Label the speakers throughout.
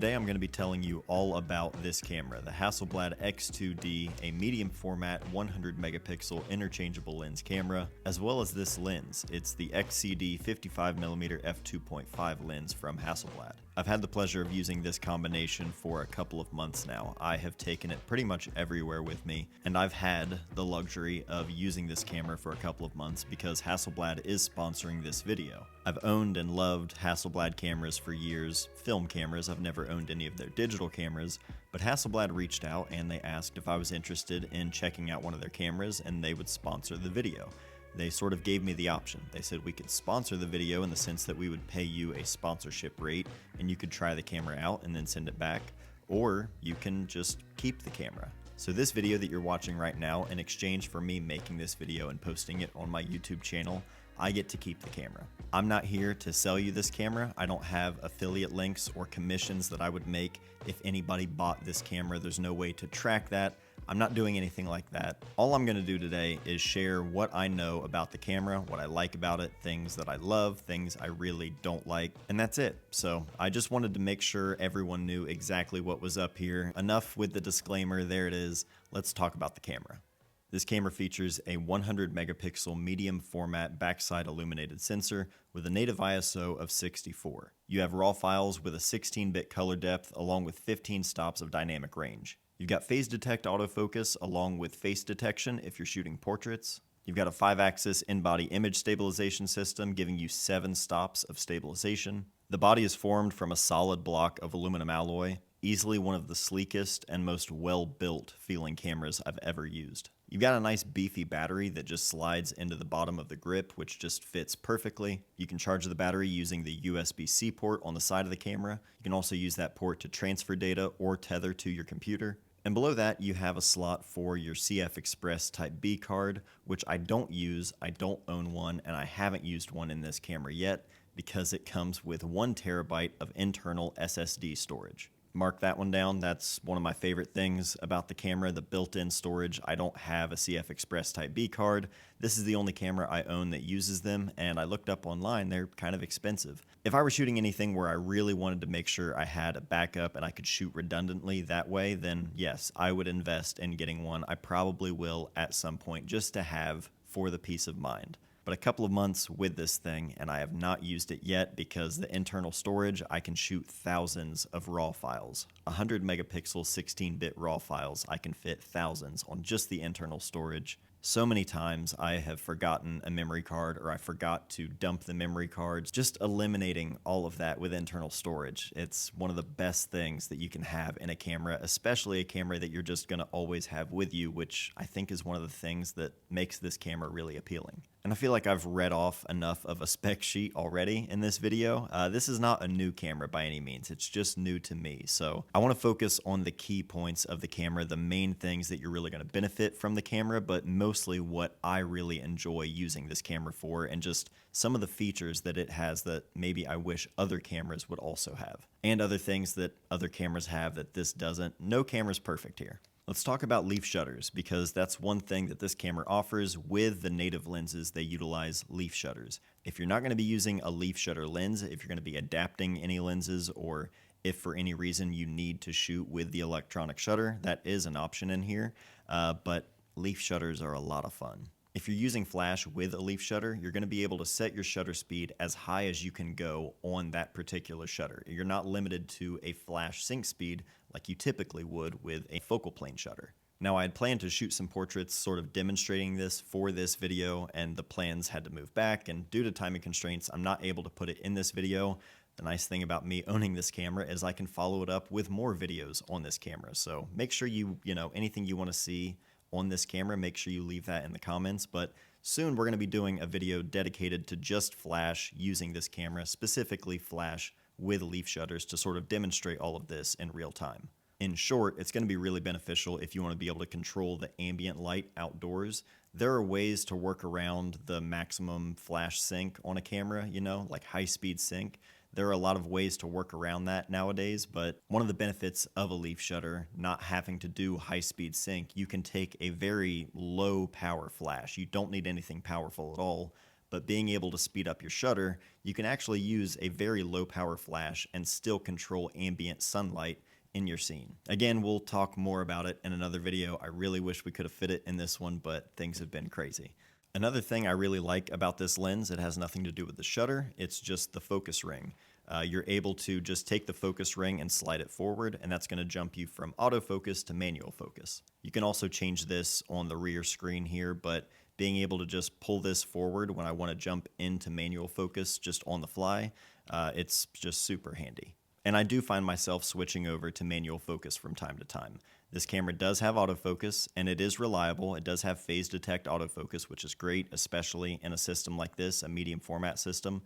Speaker 1: Today I'm going to be telling you all about this camera, the Hasselblad X2D, a medium format 100 megapixel interchangeable lens camera, as well as this lens. It's the XCD 55mm f2.5 lens from Hasselblad. I've had the pleasure of using this combination for a couple of months now. I have taken it pretty much everywhere with me, and I've had the luxury of using this camera for a couple of months because Hasselblad is sponsoring this video. I've owned and loved Hasselblad cameras for years, film cameras. I've never owned any of their digital cameras, but Hasselblad reached out and they asked if I was interested in checking out one of their cameras and they would sponsor the video. They sort of gave me the option. They said we could sponsor the video in the sense that we would pay you a sponsorship rate and you could try the camera out and then send it back, or you can just keep the camera. So this video that you're watching right now, in exchange for me making this video and posting it on my YouTube channel, I get to keep the camera. I'm not here to sell you this camera. I don't have affiliate links or commissions that I would make if anybody bought this camera. There's no way to track that. I'm not doing anything like that. All I'm gonna do today is share what I know about the camera, what I like about it, things that I love, things I really don't like, and that's it. So I just wanted to make sure everyone knew exactly what was up here. Enough with the disclaimer, there it is. Let's talk about the camera. This camera features a 100 megapixel medium format backside illuminated sensor with a native ISO of 64. You have RAW files with a 16-bit color depth along with 15 stops of dynamic range. You've got phase detect autofocus along with face detection if you're shooting portraits. You've got a 5-axis in-body image stabilization system giving you 7 stops of stabilization. The body is formed from a solid block of aluminum alloy, easily one of the sleekest and most well-built feeling cameras I've ever used. You've got a nice beefy battery that just slides into the bottom of the grip, which just fits perfectly. You can charge the battery using the USB-C port on the side of the camera. You can also use that port to transfer data or tether to your computer. And below that, you have a slot for your CF Express Type B card, which I don't use. I don't own one, and I haven't used one in this camera yet because it comes with 1 terabyte of internal SSD storage. Mark that one down. That's one of my favorite things about the camera, the built-in storage. I don't have a CF Express Type B card. This is the only camera I own that uses them, and I looked up online. They're kind of expensive. If I were shooting anything where I really wanted to make sure I had a backup and I could shoot redundantly that way, then yes, I would invest in getting one. I probably will at some point just to have for the peace of mind. But a couple of months with this thing, and I have not used it yet because the internal storage, I can shoot thousands of RAW files. 100 megapixel 16-bit RAW files, I can fit thousands on just the internal storage. So many times I have forgotten a memory card or I forgot to dump the memory cards. Just eliminating all of that with internal storage. It's one of the best things that you can have in a camera, especially a camera that you're just going to always have with you, which I think is one of the things that makes this camera really appealing. And I feel like I've read off enough of a spec sheet already in this video. This is not a new camera by any means. It's just new to me. So I want to focus on the key points of the camera, the main things that you're really going to benefit from the camera, but mostly what I really enjoy using this camera for and just some of the features that it has that maybe I wish other cameras would also have. And other things that other cameras have that this doesn't. No camera's perfect here. Let's talk about leaf shutters because that's one thing that this camera offers. With the native lenses, they utilize leaf shutters. If you're not going to be using a leaf shutter lens, if you're going to be adapting any lenses, or if for any reason you need to shoot with the electronic shutter, that is an option in here, but leaf shutters are a lot of fun. If you're using flash with a leaf shutter, you're going to be able to set your shutter speed as high as you can go on that particular shutter. You're not limited to a flash sync speed like you typically would with a focal plane shutter. Now, I had planned to shoot some portraits sort of demonstrating this for this video, and the plans had to move back, and due to timing constraints, I'm not able to put it in this video. The nice thing about me owning this camera is I can follow it up with more videos on this camera. So make sure anything you want to see on this camera, make sure you leave that in the comments. But soon we're going to be doing a video dedicated to just flash using this camera, specifically flash with leaf shutters to sort of demonstrate all of this in real time. In short, it's going to be really beneficial if you want to be able to control the ambient light outdoors. There are ways to work around the maximum flash sync on a camera, like high-speed sync. There are a lot of ways to work around that nowadays, but one of the benefits of a leaf shutter, not having to do high-speed sync, you can take a very low-power flash. You don't need anything powerful at all, but being able to speed up your shutter, you can actually use a very low power flash and still control ambient sunlight in your scene. Again, we'll talk more about it in another video. I really wish we could have fit it in this one, but things have been crazy. Another thing I really like about this lens, it has nothing to do with the shutter, it's just the focus ring. You're able to just take the focus ring and slide it forward, and that's going to jump you from autofocus to manual focus. You can also change this on the rear screen here, but being able to just pull this forward when I want to jump into manual focus just on the fly, it's just super handy. And I do find myself switching over to manual focus from time to time. This camera does have autofocus, and it is reliable. It does have phase detect autofocus, which is great, especially in a system like this, a medium format system.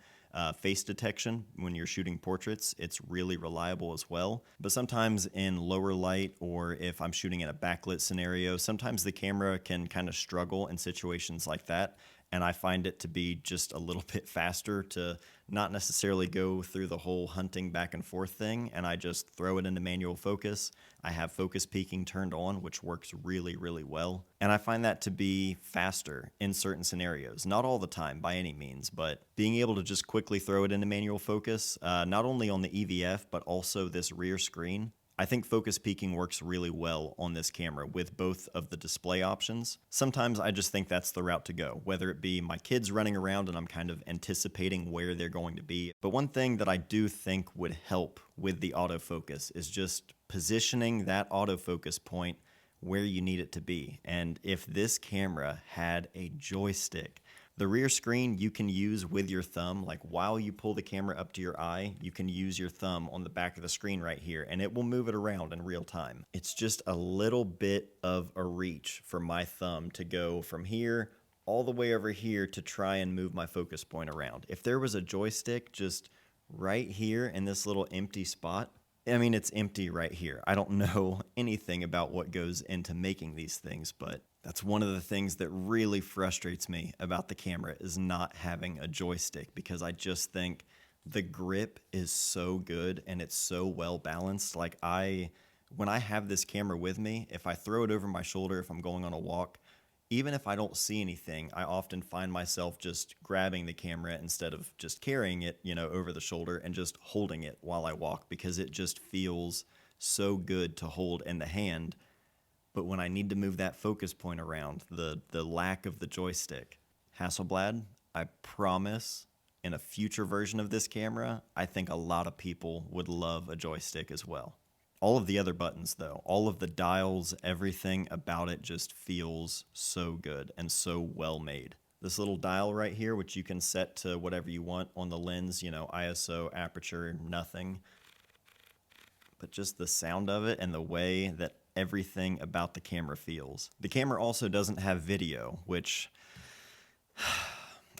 Speaker 1: Face detection, when you're shooting portraits, it's really reliable as well. But sometimes in lower light, or if I'm shooting in a backlit scenario, sometimes the camera can kind of struggle in situations like that. And I find it to be just a little bit faster to not necessarily go through the whole hunting back and forth thing, and I just throw it into manual focus. I have focus peaking turned on, which works really, really well. And I find that to be faster in certain scenarios. Not all the time by any means, but being able to just quickly throw it into manual focus, not only on the EVF, but also this rear screen, I think focus peaking works really well on this camera with both of the display options. Sometimes I just think that's the route to go, whether it be my kids running around and I'm kind of anticipating where they're going to be. But one thing that I do think would help with the autofocus is just positioning that autofocus point where you need it to be. And if this camera had a joystick, the rear screen you can use with your thumb, like while you pull the camera up to your eye, you can use your thumb on the back of the screen right here, and it will move it around in real time. It's just a little bit of a reach for my thumb to go from here all the way over here to try and move my focus point around. If there was a joystick just right here in this little empty spot, I mean, it's empty right here. I don't know anything about what goes into making these things, but that's one of the things that really frustrates me about the camera is not having a joystick, because I just think the grip is so good and it's so well balanced. Like when I have this camera with me, if I throw it over my shoulder, if I'm going on a walk, even if I don't see anything, I often find myself just grabbing the camera instead of just carrying it, over the shoulder and just holding it while I walk, because it just feels so good to hold in the hand. But when I need to move that focus point around, the lack of the joystick, Hasselblad, I promise in a future version of this camera, I think a lot of people would love a joystick as well. All of the other buttons, though, all of the dials, everything about it just feels so good and so well made. This little dial right here, which you can set to whatever you want on the lens, ISO, aperture, nothing. But just the sound of it and the way that everything about the camera feels. The camera also doesn't have video, which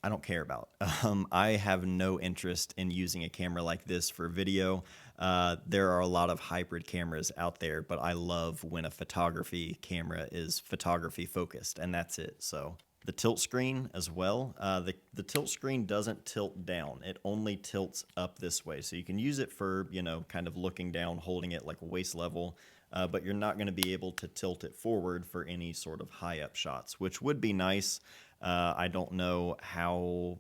Speaker 1: I don't care about. I have no interest in using a camera like this for video. There are a lot of hybrid cameras out there, but I love when a photography camera is photography focused, and that's it. So the tilt screen as well. The tilt screen doesn't tilt down. It only tilts up this way. So you can use it for, kind of looking down, holding it like waist level, but you're not going to be able to tilt it forward for any sort of high up shots, which would be nice. I don't know how,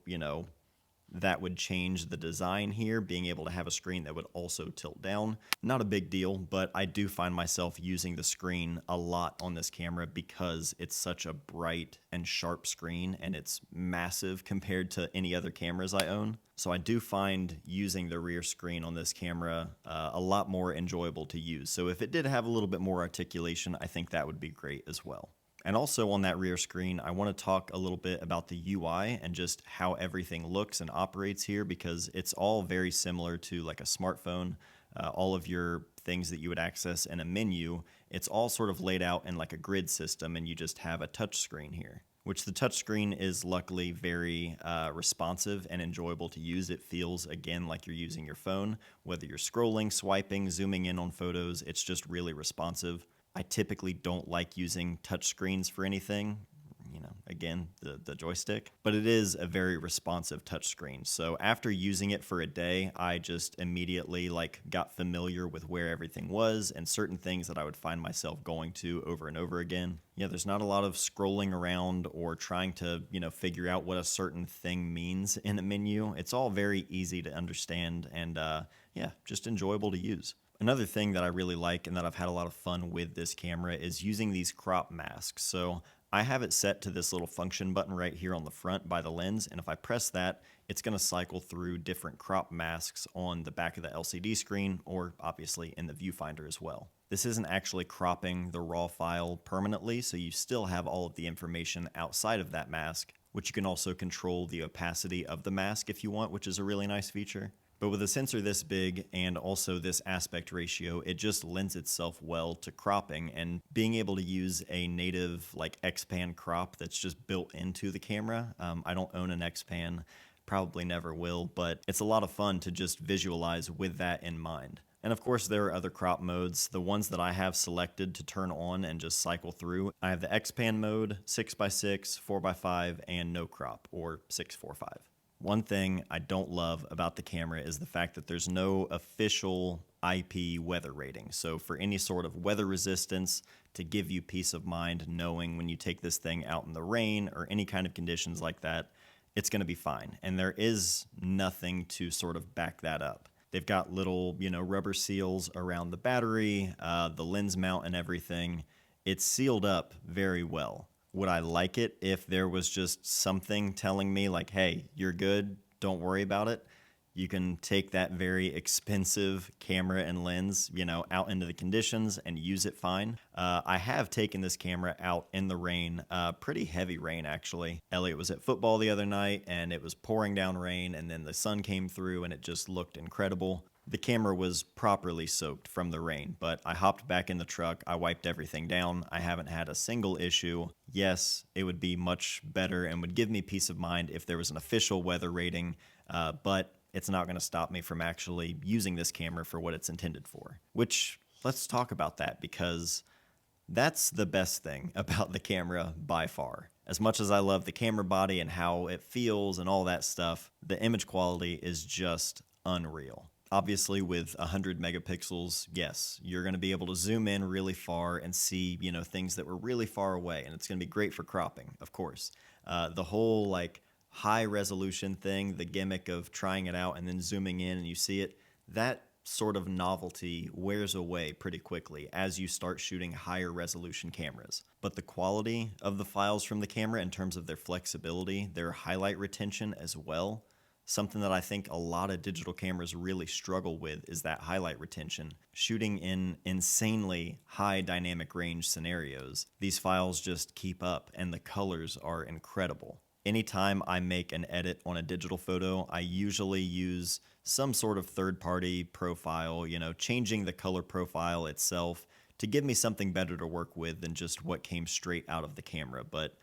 Speaker 1: that would change the design here, being able to have a screen that would also tilt down. Not a big deal, but I do find myself using the screen a lot on this camera because it's such a bright and sharp screen, and it's massive compared to any other cameras I own. So I do find using the rear screen on this camera a lot more enjoyable to use. So if it did have a little bit more articulation, I think that would be great as well. And also on that rear screen, I want to talk a little bit about the UI and just how everything looks and operates here, because it's all very similar to like a smartphone. All of your things that you would access in a menu, it's all sort of laid out in like a grid system, and you just have a touch screen here, which the touch screen is luckily very responsive and enjoyable to use. It feels, again, like you're using your phone. Whether you're scrolling, swiping, zooming in on photos, it's just really responsive. I typically don't like using touch screens for anything. again, the joystick, but it is a very responsive touchscreen. So after using it for a day, I just immediately like got familiar with where everything was and certain things that I would find myself going to over and over again. Yeah, there's not a lot of scrolling around or trying to, figure out what a certain thing means in a menu. It's all very easy to understand and, yeah, just enjoyable to use. Another thing that I really like and that I've had a lot of fun with this camera is using these crop masks. So I have it set to this little function button right here on the front by the lens, and if I press that, it's going to cycle through different crop masks on the back of the LCD screen, or obviously in the viewfinder as well. This isn't actually cropping the raw file permanently, so you still have all of the information outside of that mask, which you can also control the opacity of the mask if you want, which is a really nice feature. But with a sensor this big and also this aspect ratio, it just lends itself well to cropping, and being able to use a native like X-Pan crop that's just built into the camera. I don't own an X-Pan, probably never will, but it's a lot of fun to just visualize with that in mind. And of course, there are other crop modes. The ones that I have selected to turn on and just cycle through, I have the X-Pan mode, 6x6, 4x5, and no crop, or 645. One thing I don't love about the camera is the fact that there's no official IP weather rating. So for any sort of weather resistance, to give you peace of mind knowing when you take this thing out in the rain or any kind of conditions like that, it's going to be fine. And there is nothing to sort of back that up. They've got little, rubber seals around the battery, the lens mount and everything. It's sealed up very well. Would I like it if there was just something telling me like, hey, you're good, don't worry about it? You can take that very expensive camera and lens, out into the conditions and use it fine. I have taken this camera out in the rain, pretty heavy rain actually. Elliot was at football the other night and it was pouring down rain, and then the sun came through and it just looked incredible. The camera was properly soaked from the rain, but I hopped back in the truck, I wiped everything down, I haven't had a single issue. Yes, it would be much better and would give me peace of mind if there was an official weather rating, but it's not going to stop me from actually using this camera for what it's intended for. Which, let's talk about that, because that's the best thing about the camera by far. As much as I love the camera body and how it feels and all that stuff, the image quality is just unreal. Obviously, with 100 megapixels, yes, you're going to be able to zoom in really far and see, things that were really far away, and it's going to be great for cropping, of course. The whole, high resolution thing, the gimmick of trying it out and then zooming in and you see it, that sort of novelty wears away pretty quickly as you start shooting higher resolution cameras. But the quality of the files from the camera in terms of their flexibility, their highlight retention as well, something that I think a lot of digital cameras really struggle with is that highlight retention. Shooting in insanely high dynamic range scenarios, these files just keep up and the colors are incredible. Anytime I make an edit on a digital photo, I usually use some sort of third-party profile, changing the color profile itself to give me something better to work with than just what came straight out of the camera, but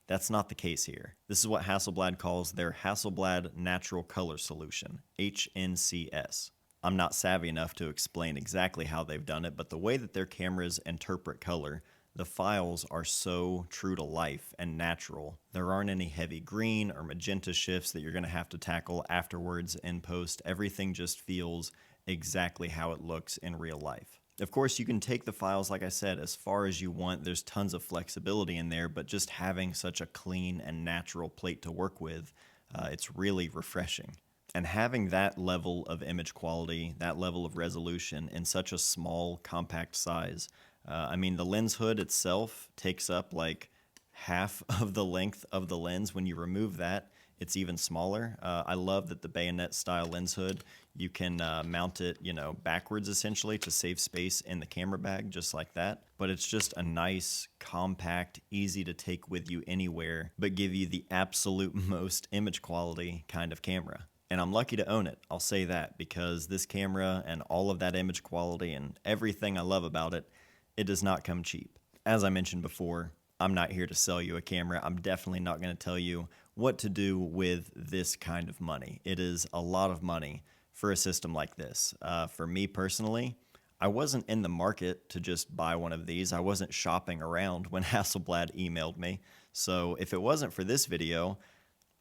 Speaker 1: that's not the case here. This is what Hasselblad calls their Hasselblad Natural Color Solution, HNCS. I'm not savvy enough to explain exactly how they've done it, but the way that their cameras interpret color, the files are so true to life and natural. There aren't any heavy green or magenta shifts that you're going to have to tackle afterwards in post. Everything just feels exactly how it looks in real life. Of course, you can take the files, like I said, as far as you want. There's tons of flexibility in there, but just having such a clean and natural plate to work with, it's really refreshing. And having that level of image quality, that level of resolution in such a small, compact size, the lens hood itself takes up like half of the length of the lens. When you remove that, it's even smaller. I love that the bayonet style lens hood, you can mount it, backwards essentially to save space in the camera bag, just like that. But it's just a nice, compact, easy to take with you anywhere, but give you the absolute most image quality kind of camera. And I'm lucky to own it, I'll say that, because this camera and all of that image quality and everything I love about it, it does not come cheap. As I mentioned before, I'm not here to sell you a camera. I'm definitely not going to tell you what to do with this kind of money. It is a lot of money for a system like this. For me personally, I wasn't in the market to just buy one of these. I wasn't shopping around when Hasselblad emailed me. So if it wasn't for this video,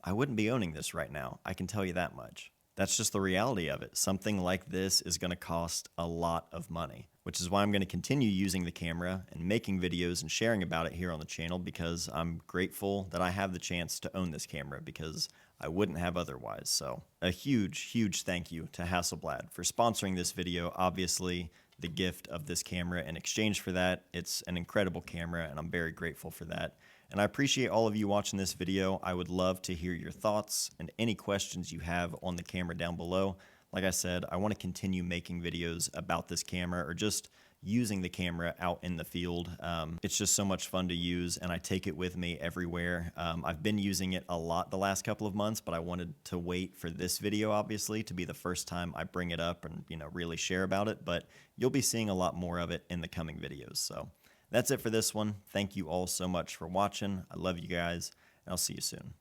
Speaker 1: I wouldn't be owning this right now. I can tell you that much. That's just the reality of it. Something like this is going to cost a lot of money, which is why I'm going to continue using the camera and making videos and sharing about it here on the channel, because I'm grateful that I have the chance to own this camera, because I wouldn't have otherwise. So a huge, huge thank you to Hasselblad for sponsoring this video. Obviously, the gift of this camera in exchange for that. It's an incredible camera, and I'm very grateful for that. And I appreciate all of you watching this video. I would love to hear your thoughts and any questions you have on the camera down below. Like I said, I want to continue making videos about this camera, or just using the camera out in the field. It's just so much fun to use, and I take it with me everywhere. I've been using it a lot the last couple of months, but I wanted to wait for this video, obviously, to be the first time I bring it up and, really share about it. But you'll be seeing a lot more of it in the coming videos. So that's it for this one. Thank you all so much for watching. I love you guys, and I'll see you soon.